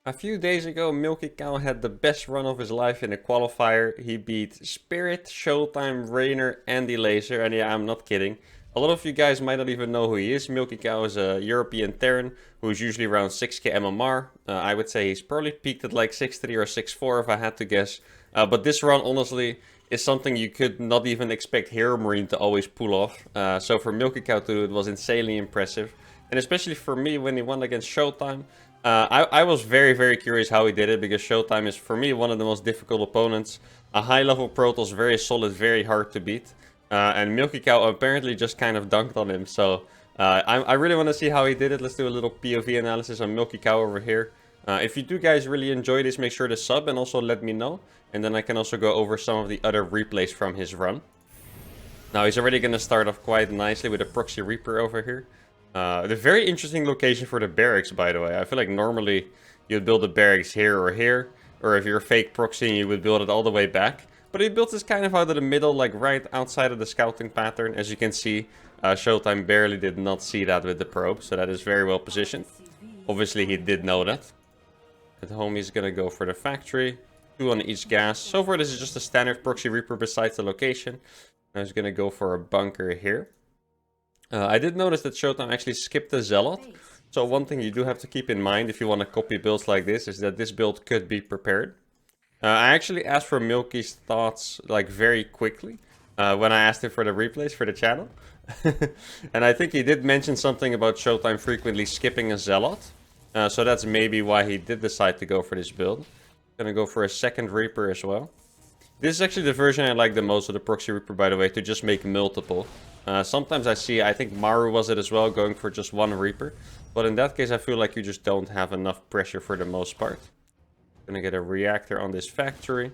A few days ago, milkicow had the best run of his life in a qualifier. He beat Spirit, Showtime, Rainer, and Laser. And yeah, I'm not kidding. A lot of you guys might not even know who he is. milkicow is a European Terran who's usually around 6k MMR. I would say he's probably peaked at like 6'3 or 6'4 if I had to guess. But this run, honestly, is something you could not even expect Hero Marine to always pull off. So for milkicow to do it was insanely impressive. And especially for me when he won against Showtime. I was very curious how he did it, because Showtime is for me one of the most difficult opponents. A high level Protoss, very solid, very hard to beat. And milkicow apparently just kind of dunked on him. So I really want to see how he did it. Let's do a little POV analysis on milkicow over here. If you do guys really enjoy this, make sure to sub and also let me know. And then I can also go over some of the other replays from his run. Now he's already going to start off quite nicely with a Proxy Reaper over here. The very interesting location for the barracks, by the way. I feel like normally you'd build the barracks here, or if you're a fake proxy, you would build it all the way back. But he built this kind of out of the middle, like right outside of the scouting pattern. As you can see, Showtime barely did not see that with the probe, so that is very well positioned. Obviously, he did know that. At home, he's gonna go for the factory. 2 on each gas. So far, this is just a standard Proxy Reaper besides the location. Now he's gonna go for a bunker here. I did notice that Showtime actually skipped the Zealot. So one thing you do have to keep in mind if you want to copy builds like this is that this build could be prepared. I actually asked for Milky's thoughts like very quickly when I asked him for the replays for the channel. And I think he did mention something about Showtime frequently skipping a Zealot. So that's maybe why he did decide to go for this build. Gonna go for a second Reaper as well. This is actually the version I like the most of the Proxy Reaper, by the way, to just make multiple. Sometimes I think Maru was it as well, going for just one Reaper. But in that case, I feel like you just don't have enough pressure for the most part. Gonna get a reactor on this factory.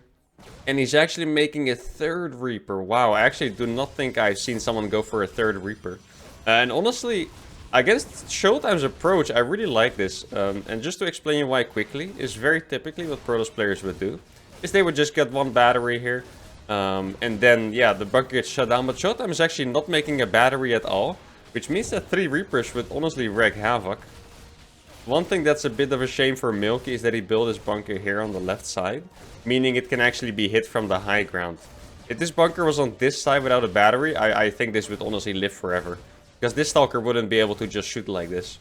And he's actually making a third Reaper. Wow, I actually do not think I've seen someone go for a third Reaper. And honestly, against Showtime's approach, I really like this. And just to explain you why quickly, is very typically what Protoss players would do. Is they would just get one battery here. And then, yeah, the bunker gets shut down. But Showtime is actually not making a battery at all. Which means that 3 Reapers would honestly wreak havoc. One thing that's a bit of a shame for Milky is that he built his bunker here on the left side. Meaning it can actually be hit from the high ground. If this bunker was on this side without a battery, I think this would honestly live forever. Because this Stalker wouldn't be able to just shoot like this.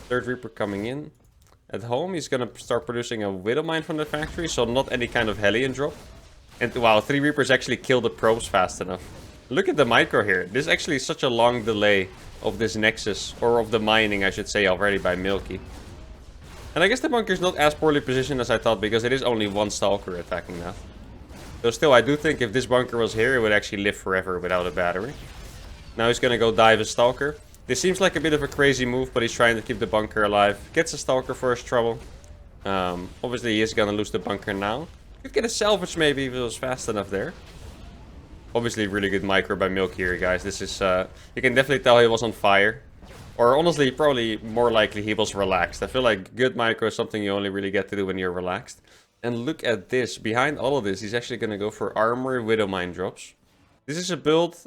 Third Reaper coming in. At home, he's gonna start producing a Widow Mine from the factory, so not any kind of Hellion drop. And wow, 3 Reapers actually kill the probes fast enough. Look at the micro here. This is actually such a long delay of this Nexus, or of the mining, I should say, already by Milky. And I guess the bunker is not as poorly positioned as I thought, because it is only one Stalker attacking that. Though still, I do think if this bunker was here, it would actually live forever without a battery. Now he's gonna go dive a Stalker. This seems like a bit of a crazy move, but he's trying to keep the bunker alive. Gets a Stalker for his trouble. Obviously, he is gonna lose the bunker now. Could get a salvage maybe if it was fast enough there. Obviously, really good micro by Milk here, guys. This is, you can definitely tell he was on fire. Or honestly, probably more likely he was relaxed. I feel like good micro is something you only really get to do when you're relaxed. And look at this. Behind all of this, he's actually gonna go for Armory Widow Mine drops. This is a build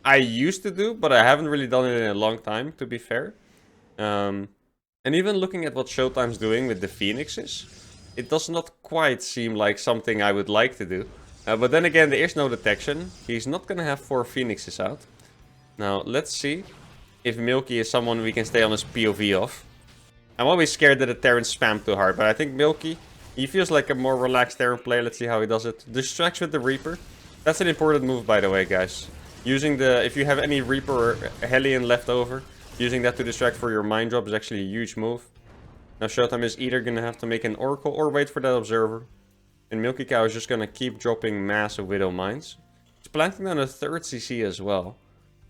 I used to do, but I haven't really done it in a long time, to be fair. And even looking at what Showtime's doing with the Phoenixes, it does not quite seem like something I would like to do. But then again, there is no detection. He's not going to have 4 Phoenixes out. Now, let's see if Milky is someone we can stay on his POV of. I'm always scared that the Terran spam too hard, but I think Milky, he feels like a more relaxed Terran player. Let's see how he does it. Distracts with the Reaper. That's an important move, by the way, guys. Using the, if you have any Reaper or Hellion left over, using that to distract for your mine drop is actually a huge move. Now Showtime is either going to have to make an Oracle or wait for that Observer. And milkicow is just going to keep dropping massive Widow Mines. He's planting down a 3rd CC as well.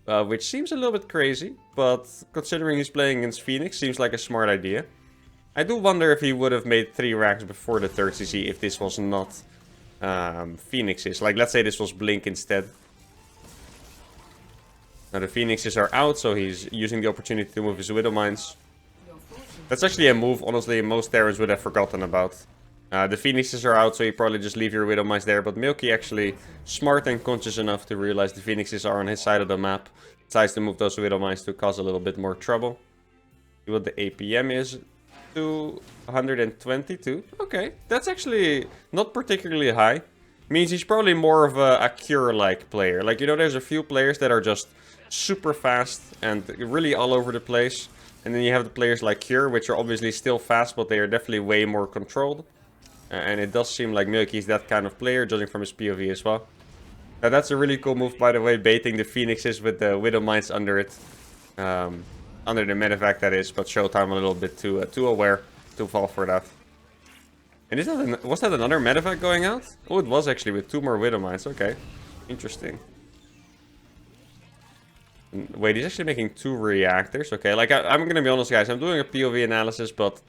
Which seems a little bit crazy, but considering he's playing against Phoenix, seems like a smart idea. I do wonder if he would have made 3 racks before the 3rd CC if this was not Phoenixes. Like, let's say this was Blink instead. Now the Phoenixes are out, so he's using the opportunity to move his Widow Mines. That's actually a move, honestly, most Terrans would have forgotten about. The Phoenixes are out, so you probably just leave your Widow Mines there. But Milky actually smart and conscious enough to realize the Phoenixes are on his side of the map. Decides to move those Widow Mines to cause a little bit more trouble. See what the APM is. 222. Okay, that's actually not particularly high. Means he's probably more of a Cure-like player. Like, you know, there's a few players that are just super fast and really all over the place. And then you have the players like Cure, which are obviously still fast, but they are definitely way more controlled. And it does seem like Milky's that kind of player, judging from his POV as well. Now, that's a really cool move, by the way, baiting the Phoenixes with the Widow Mines under it. Under the medevac, that is, but Showtime a little bit too aware to fall for that. And is that was that another medevac going out? Oh, it was actually with 2 more Widow Mines. Okay, interesting. Wait, he's actually making 2 reactors. Okay, like I'm gonna be honest, guys. I'm doing a POV analysis, but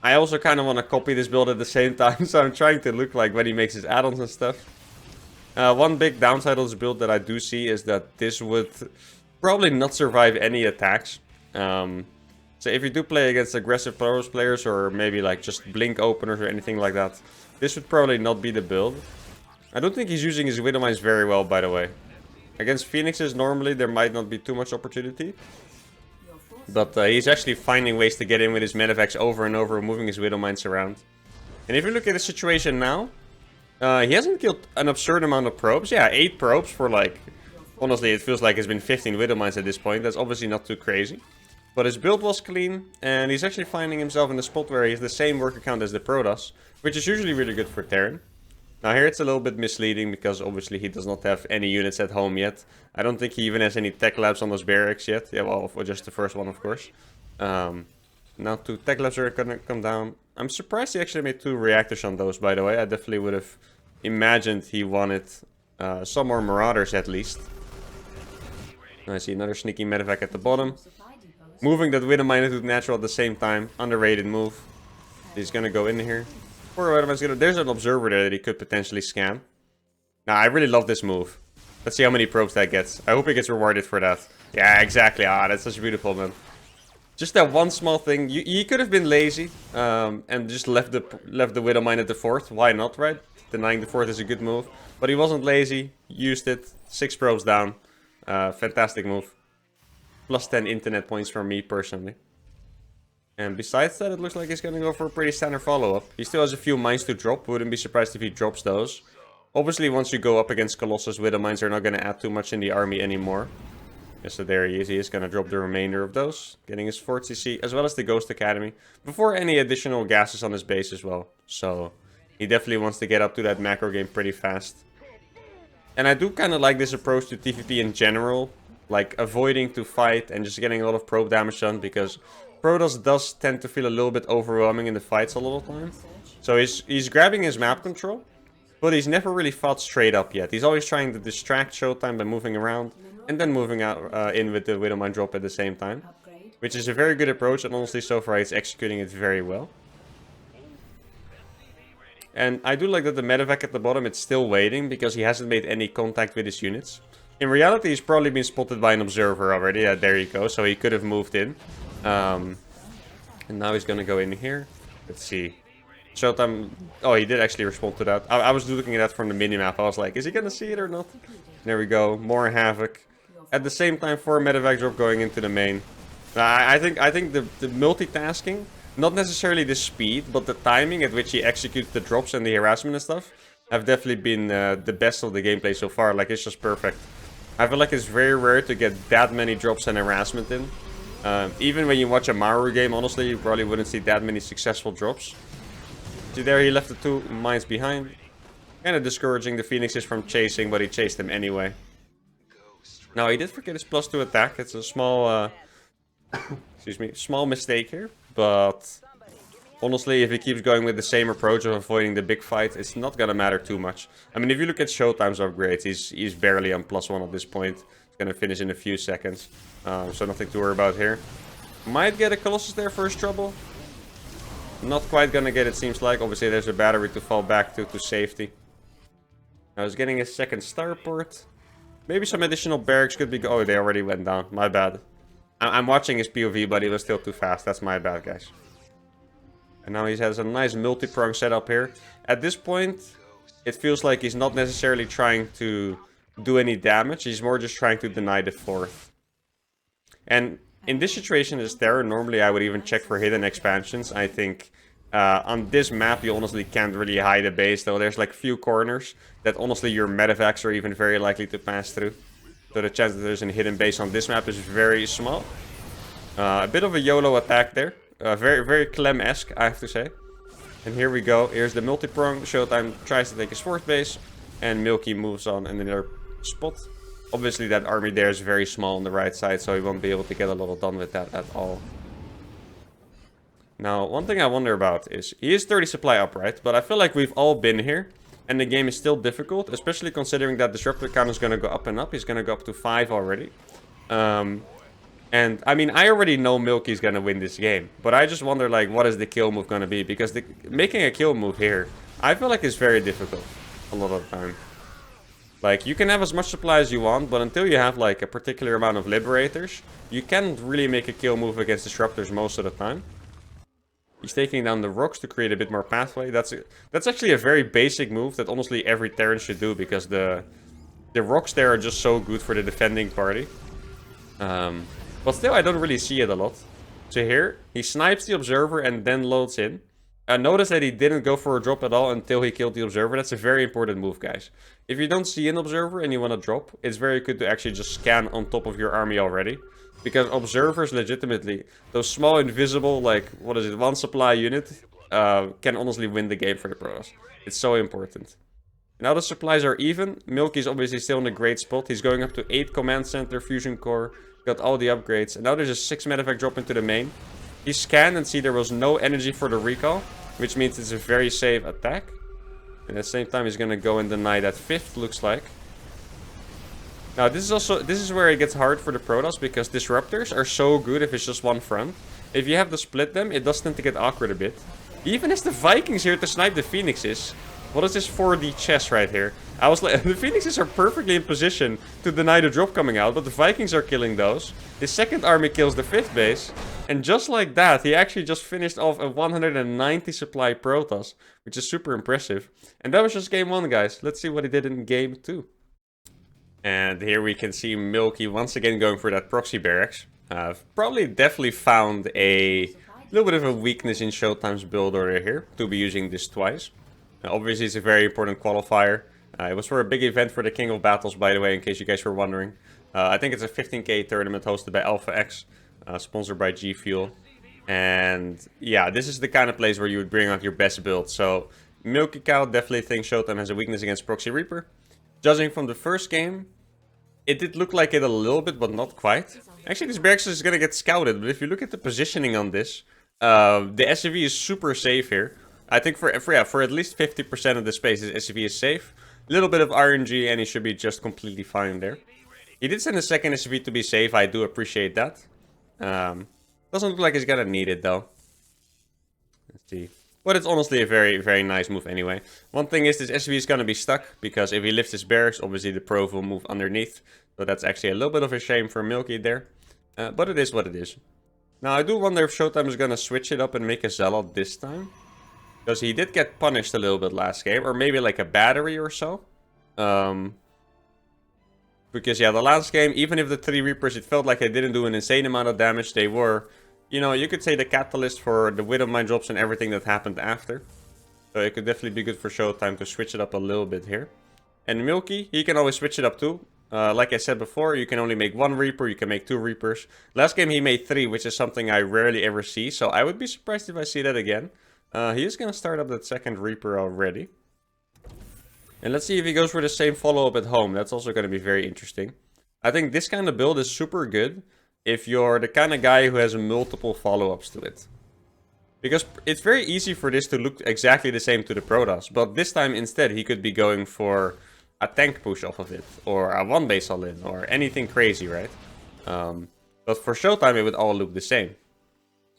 I also kind of want to copy this build at the same time. So I'm trying to look like when he makes his add-ons and stuff. One big downside of this build that I do see is that this would probably not survive any attacks. So if you do play against aggressive Protoss players or maybe like just blink openers or anything like that, this would probably not be the build. I don't think he's using his Widow Mines very well, by the way. Against Phoenixes, normally there might not be too much opportunity. But he's actually finding ways to get in with his medevacs over and over, moving his Widow Mines around. And if you look at the situation now, he hasn't killed an absurd amount of probes. Yeah, 8 probes for like... Honestly, it feels like it's been 15 Widow Mines at this point. That's obviously not too crazy. But his build was clean, and he's actually finding himself in the spot where he has the same worker count as the Protoss, which is usually really good for Terran. Now here it's a little bit misleading, because obviously he does not have any units at home yet. I don't think he even has any tech labs on those barracks yet. Yeah, well, just the first one, of course. Now 2 tech labs are gonna come down. I'm surprised he actually made 2 reactors on those, by the way. I definitely would have imagined he wanted some more Marauders at least. I see another sneaky medevac at the bottom. Moving that Widow Mine into natural at the same time. Underrated move. He's gonna go in here. There's an observer there that he could potentially scan. Now, I really love this move. Let's see how many probes that gets. I hope he gets rewarded for that. Yeah, exactly. Ah, that's such beautiful, man. Just that one small thing. He could have been lazy and just left the Widow Mine at the 4th. Why not, right? Denying the 4th is a good move. But he wasn't lazy. Used it. 6 probes down. Fantastic move. Plus 10 internet points for me, personally. And besides that, it looks like he's going to go for a pretty standard follow-up. He still has a few mines to drop. Wouldn't be surprised if he drops those. Obviously, once you go up against Colossus, Widow Mines are not going to add too much in the army anymore. Yeah, so there he is. He is going to drop the remainder of those. Getting his 4th CC, as well as the Ghost Academy. Before any additional gases on his base as well. So, he definitely wants to get up to that macro game pretty fast. And I do kind of like this approach to TVP in general. Like, avoiding to fight and just getting a lot of probe damage done, because Protoss does tend to feel a little bit overwhelming in the fights a lot of the time. So he's grabbing his map control, but he's never really fought straight up yet. He's always trying to distract Showtime by moving around, and then moving out in with the Widow Mine drop at the same time. Which is a very good approach, and honestly so far he's executing it very well. And I do like that the medevac at the bottom, it's still waiting, because he hasn't made any contact with his units. In reality, he's probably been spotted by an observer already. Yeah, there you go. So he could have moved in. And now he's going to go in here. Let's see. Showtime. Oh, he did actually respond to that. I was looking at that from the minimap. I was like, is he going to see it or not? There we go. More havoc. At the same time, 4 medevac drop going into the main. I think the multitasking, not necessarily the speed, but the timing at which he executes the drops and the harassment and stuff, have definitely been the best of the gameplay so far. Like, it's just perfect. I feel like it's very rare to get that many drops and harassment in. Even when you watch a Maru game, honestly, you probably wouldn't see that many successful drops. See there, he left the 2 mines behind. Kind of discouraging the Phoenixes from chasing, but he chased them anyway. Now, he did forget his +2 attack. It's a small, excuse me, small mistake here. But honestly, if he keeps going with the same approach of avoiding the big fight, it's not gonna matter too much. I mean, if you look at Showtime's upgrades, he's barely on +1 at this point. He's gonna finish in a few seconds. So nothing to worry about here. Might get a Colossus there for his trouble. Not quite gonna get it, seems like. Obviously, there's a battery to fall back to safety. Now he's getting his 2nd starport. Maybe some additional barracks could be... Oh, they already went down. My bad. I'm watching his POV, but he was still too fast. That's my bad, guys. And now he has a nice multi-prong setup here. At this point, it feels like he's not necessarily trying to do any damage. He's more just trying to deny the 4th. And In this situation as Terran, normally I would even check for hidden expansions. I think on this map you honestly can't really hide a base, though there's like few corners that honestly your medevacs are even very likely to pass through. So the chance that there's a hidden base on this map is very small. A bit of a YOLO attack there. Very, very Clem-esque, I have to say. And here we go. Here's the multi-prong. Showtime tries to take his fourth base. And Milky moves on in another spot. Obviously that army there is very small on the right side, so he won't be able to get a lot done with that at all. Now, one thing I wonder about is, he is 30 supply up, right? But I feel like we've all been here. And the game is still difficult, especially considering that disruptor count is going to go up and up. He's going to go up to 5 already. And, I mean, I already know Milky's going to win this game. But I just wonder, like, what is the kill move going to be? Because making a kill move here, I feel like it's very difficult a lot of the time. Like, you can have as much supply as you want, but until you have, like, a particular amount of liberators, you can't really make a kill move against disruptors most of the time. He's taking down the rocks to create a bit more pathway. That's actually a very basic move that honestly every Terran should do, because the rocks there are just so good for the defending party. But still, I don't really see it a lot. So here, he snipes the observer and then loads in. Notice that he didn't go for a drop at all until he killed the observer. That's a very important move, guys. If you don't see an observer and you want to drop, it's very good to actually just scan on top of your army already. Because observers, legitimately, those small invisible, like, what is it, 1 supply unit, can honestly win the game for the Protoss. It's so important. Now the supplies are even. Milky's obviously still in a great spot. He's going up to 8 command center, fusion core, got all the upgrades. And now there's a 6 medevac drop into the main. He scanned and see there was no energy for the recall, which means it's a very safe attack. And at the same time, he's going to go and deny that 5th, looks like. Now, this is where it gets hard for the Protoss, because disruptors are so good if it's just one front. If you have to split them, it does tend to get awkward a bit. Even as the Vikings here to snipe the Phoenixes. What is this 4D chess right here? I was like, the Phoenixes are perfectly in position to deny the drop coming out, but the Vikings are killing those. His second army kills the 5th base. And just like that, he actually just finished off a 190 supply Protoss, which is super impressive. And that was just game 1, guys. Let's see what he did in game 2. And here we can see Milky once again going for that proxy barracks. Probably definitely found a little bit of a weakness in Showtime's build order here, to be using this twice. Obviously, it's a very important qualifier. It was for a big event for the King of Battles, by the way, in case you guys were wondering. I think it's a 15k tournament hosted by Alpha X, sponsored by G Fuel. And yeah, this is the kind of place where you would bring out your best build. So milkicow definitely thinks Showtime has a weakness against Proxy Reaper. Judging from the first game, it did look like it a little bit, but not quite. Actually, this barracks is going to get scouted, but if you look at the positioning on this, the SCV is super safe here. I think for at least 50% of the space, his SCV is safe. A little bit of RNG and he should be just completely fine there. He did send a second SCV to be safe, I do appreciate that. Doesn't look like he's gonna need it though. Let's see. But it's honestly a very, very nice move anyway. One thing is this SCV is gonna be stuck, because if he lifts his barracks, obviously the Prov will move underneath. So that's actually a little bit of a shame for Milky there. But it is what it is. Now I do wonder if Showtime is gonna switch it up and make a Zealot this time. Because he did get punished a little bit last game. Or maybe like a battery or so. Because yeah, the last game, even if the 3 Reapers, it felt like they didn't do an insane amount of damage. They were, you know, you could say the catalyst for the Widowmine drops and everything that happened after. So it could definitely be good for Showtime to switch it up a little bit here. And Milky, he can always switch it up too. Like I said before, you can only make 1 Reaper, you can make 2 Reapers. Last game he made 3, which is something I rarely ever see. So I would be surprised if I see that again. He is going to start up that second Reaper already. And let's see if he goes for the same follow-up at home. That's also going to be very interesting. I think this kind of build is super good if you're the kind of guy who has multiple follow-ups to it. Because it's very easy for this to look exactly the same to the Protoss. But this time instead he could be going for a tank push off of it. Or a 1-base all-in. Or anything crazy, right? But for Showtime it would all look the same.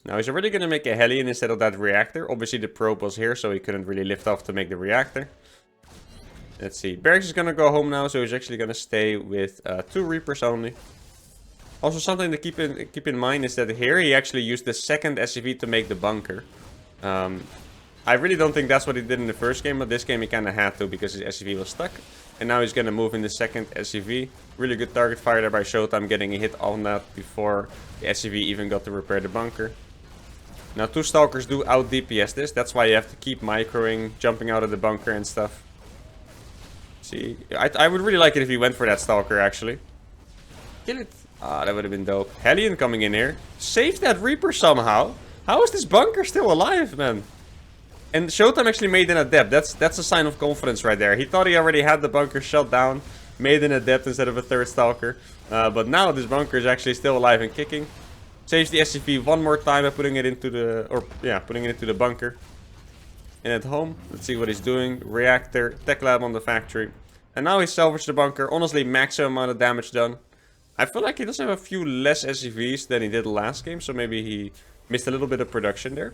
Now he's already going to make a Hellion instead of that reactor. Obviously the probe was here, so he couldn't really lift off to make the reactor. Let's see. Barracks is going to go home now, so he's actually going to stay with 2 Reapers only. Also something to keep in mind is that here he actually used the second SCV to make the bunker. I really don't think that's what he did in the first game, but this game he kind of had to because his SCV was stuck. And now he's going to move in the second SCV. Really good target fire there by Showtime, getting a hit on that before the SCV even got to repair the bunker. Now 2 Stalkers do out DPS this. That's why you have to keep microing, jumping out of the bunker and stuff. See, I would really like it if he went for that Stalker, actually. Kill it. Ah, that would have been dope. Hellion coming in here. Save that Reaper somehow. How is this bunker still alive, man? And Showtime actually made an Adept. That's a sign of confidence right there. He thought he already had the bunker shut down. Made an Adept instead of a 3rd Stalker. But now this bunker is actually still alive and kicking. Saves the SCV one more time by putting it into the bunker. And at home, let's see what he's doing. Reactor, Tech Lab on the factory. And now he salvaged the bunker. Honestly, maximum amount of damage done. I feel like he does have a few less SCVs than he did last game. So maybe he missed a little bit of production there.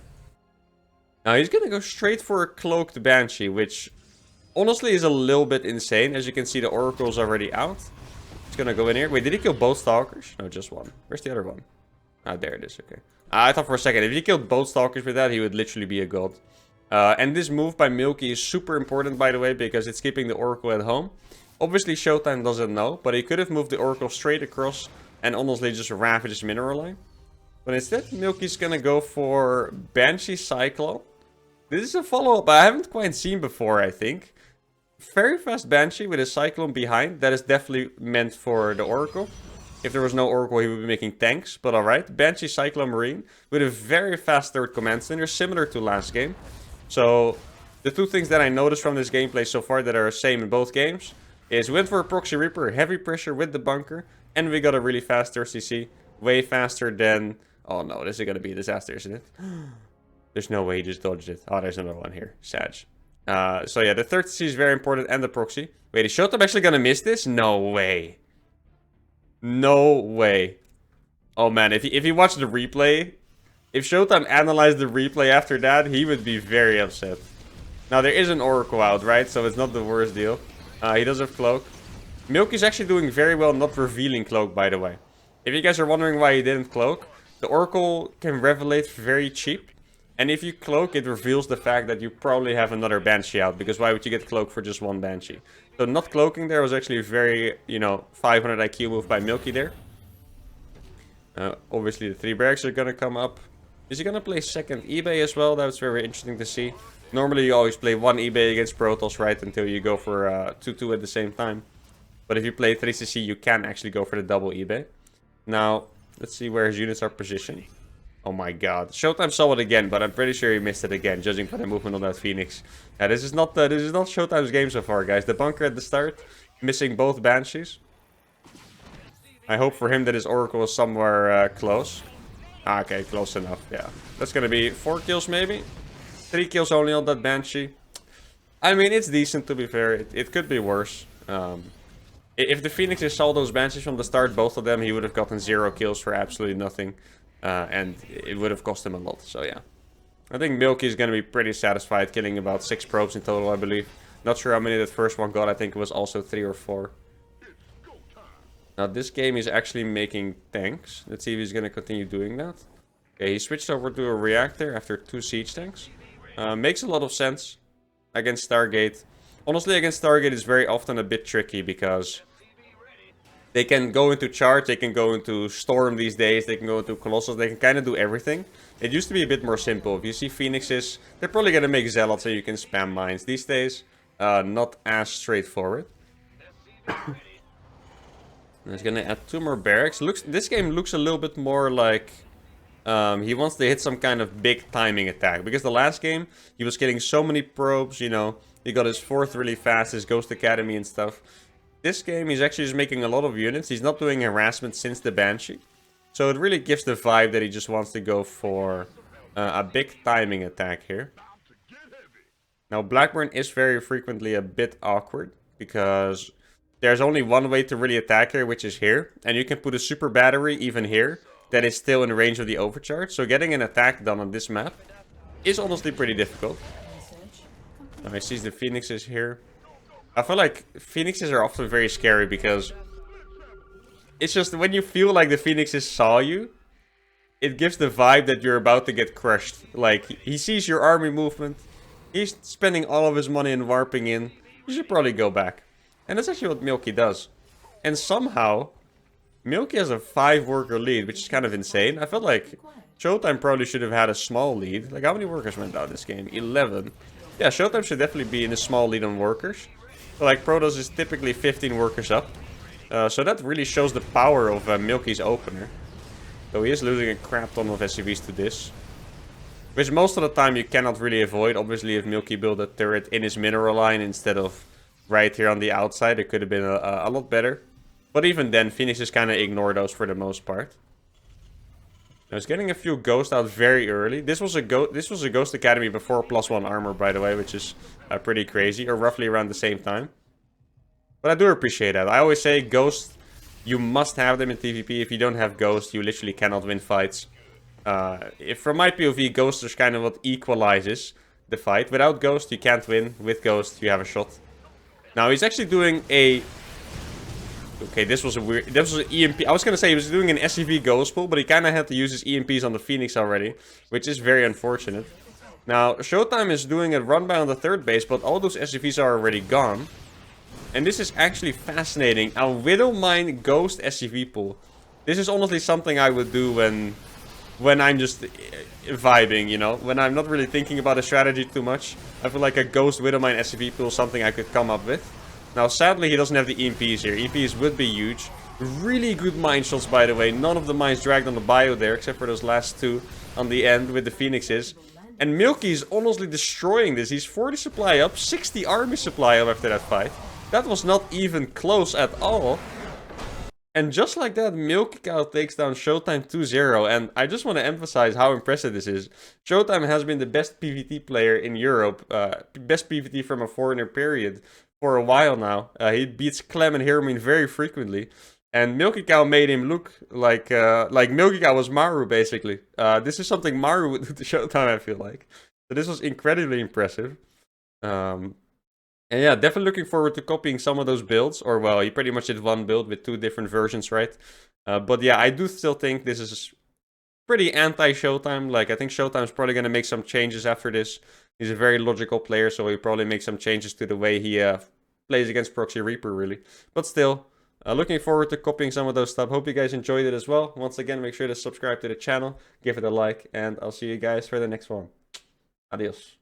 Now he's going to go straight for a cloaked Banshee, which honestly is a little bit insane. As you can see, the Oracle's already out. He's going to go in here. Wait, did he kill both Stalkers? No, just one. Where's the other one? Ah, there it is. Okay. I thought for a second, if he killed both Stalkers with that, he would literally be a god. And this move by Milky is super important, by the way, because it's keeping the Oracle at home. Obviously, Showtime doesn't know, but he could have moved the Oracle straight across and honestly just ravaged his mineral line. But instead, Milky's going to go for Banshee Cyclone. This is a follow-up I haven't quite seen before, I think. Very fast Banshee with a Cyclone behind. That is definitely meant for the Oracle. If there was no Oracle, he would be making tanks. But alright, Banshee Cyclone Marine with a very fast 3rd command center, similar to last game. So, the 2 things that I noticed from this gameplay so far that are the same in both games is we went for a Proxy Reaper, heavy pressure with the bunker, and we got a really fast RCC. Way faster than... Oh no, this is going to be a disaster, isn't it? There's no way he just dodged it. Oh, there's another one here. Sag. So yeah, the 3rd CC is very important and the proxy. Wait, is Showtime actually going to miss this? No way. No way. Oh man, if he watched the replay, if Showtime analyzed the replay after that, he would be very upset. Now there is an Oracle out, right? So it's not the worst deal. He does have Cloak. Milky's actually doing very well not revealing Cloak, by the way. If you guys are wondering why he didn't Cloak, the Oracle can revelate very cheap. And if you Cloak, it reveals the fact that you probably have another Banshee out. Because why would you get Cloak for just one Banshee? So not cloaking there was actually a very, 500 IQ move by Milky there. Obviously the 3 barracks are going to come up. Is he going to play second eBay as well? That's very interesting to see. Normally you always play 1 eBay against Protoss, right? Until you go for 2-2 at the same time. But if you play 3CC, you can actually go for the double eBay. Now, let's see where his units are positioned. Oh my god. Showtime saw it again, but I'm pretty sure he missed it again, judging from the movement on that Phoenix. Yeah, this is not Showtime's game so far, guys. The bunker at the start, missing both Banshees. I hope for him that his Oracle is somewhere close. Ah, okay, close enough, yeah. That's gonna be 4 kills maybe? 3 kills only on that Banshee. I mean, it's decent to be fair. It could be worse. If the Phoenixes saw those Banshees from the start, both of them, he would have gotten 0 kills for absolutely nothing. And it would have cost him a lot, so yeah. I think Milky is going to be pretty satisfied, killing about 6 probes in total, I believe. Not sure how many that first one got, I think it was also 3 or 4. Now this game is actually making tanks. Let's see if he's going to continue doing that. Okay, he switched over to a reactor after 2 siege tanks. Makes a lot of sense against Stargate. Honestly, against Stargate it's very often a bit tricky because they can go into charge, they can go into storm these days, they can go into Colossus, they can kind of do everything. It used to be a bit more simple. If you see Phoenixes, they're probably going to make Zealots so you can spam mines. These days, not as straightforward. He's going to add 2 more barracks. This game looks a little bit more like he wants to hit some kind of big timing attack. Because the last game, he was getting so many probes, you know. He got his 4th really fast, his Ghost Academy and stuff. This game, he's actually just making a lot of units. He's not doing harassment since the Banshee. So it really gives the vibe that he just wants to go for a big timing attack here. Now, Blackburn is very frequently a bit awkward. Because there's only one way to really attack here, which is here. And you can put a super battery even here. That is still in range of the overcharge. So getting an attack done on this map is honestly pretty difficult. Now he sees the Phoenixes here. I feel like Phoenixes are often very scary because it's just when you feel like the Phoenixes saw you, it gives the vibe that you're about to get crushed. Like, he sees your army movement, he's spending all of his money in warping in, you should probably go back. And that's actually what Milky does. And somehow, Milky has a 5-worker lead, which is kind of insane. I felt like Showtime probably should have had a small lead. Like, how many workers went out this game? 11. Yeah, Showtime should definitely be in a small lead on workers. But like, Protoss is typically 15 workers up. So that really shows the power of Milky's opener. Though he is losing a crap ton of SCVs to this. Which most of the time you cannot really avoid. Obviously, if Milky built a turret in his mineral line instead of right here on the outside, it could have been a lot better. But even then, Phoenixes kind of ignore those for the most part. I was getting a few ghosts out very early. This was a Ghost Academy before +1 armor, by the way, which is pretty crazy, or roughly around the same time. But I do appreciate that. I always say ghosts, you must have them in PvP. If you don't have ghosts, you literally cannot win fights. From my POV, ghost is kind of what equalizes the fight. Without ghost, you can't win. With ghost, you have a shot. Now he's actually doing a. Okay, this was an EMP. I was gonna say he was doing an SCV ghost pull, but he kind of had to use his EMPs on the Phoenix already, which is very unfortunate. Now Showtime is doing a run by on the 3rd base, but all those SCVs are already gone. And this is actually fascinating. A Widowmine ghost SCV pull. This is honestly something I would do when I'm just vibing, you know, when I'm not really thinking about a strategy too much. I feel like a Ghost Widowmine SCV pool is something I could come up with. Now, sadly, he doesn't have the EMPs here. EMPs would be huge. Really good mine shots, by the way. None of the mines dragged on the bio there, except for those last 2 on the end with the Phoenixes. And Milky is honestly destroying this. He's 40 supply up, 60 army supply up after that fight. That was not even close at all. And just like that, milkicow takes down Showtime 2-0. And I just want to emphasize how impressive this is. Showtime has been the best PvT player in Europe. Best PvT from a foreigner period for a while now. He beats Clem and Hermine very frequently. And milkicow made him look like milkicow was Maru, basically. This is something Maru would do to Showtime, I feel like. So this was incredibly impressive. And yeah, definitely looking forward to copying some of those builds. Or, well, he pretty much did one build with 2 different versions, right? But yeah, I do still think this is pretty anti-Showtime. Like, I think Showtime's probably going to make some changes after this. He's a very logical player, so he'll probably make some changes to the way he plays against Proxy Reaper, really. But still, looking forward to copying some of those stuff. Hope you guys enjoyed it as well. Once again, make sure to subscribe to the channel, give it a like, and I'll see you guys for the next one. Adios.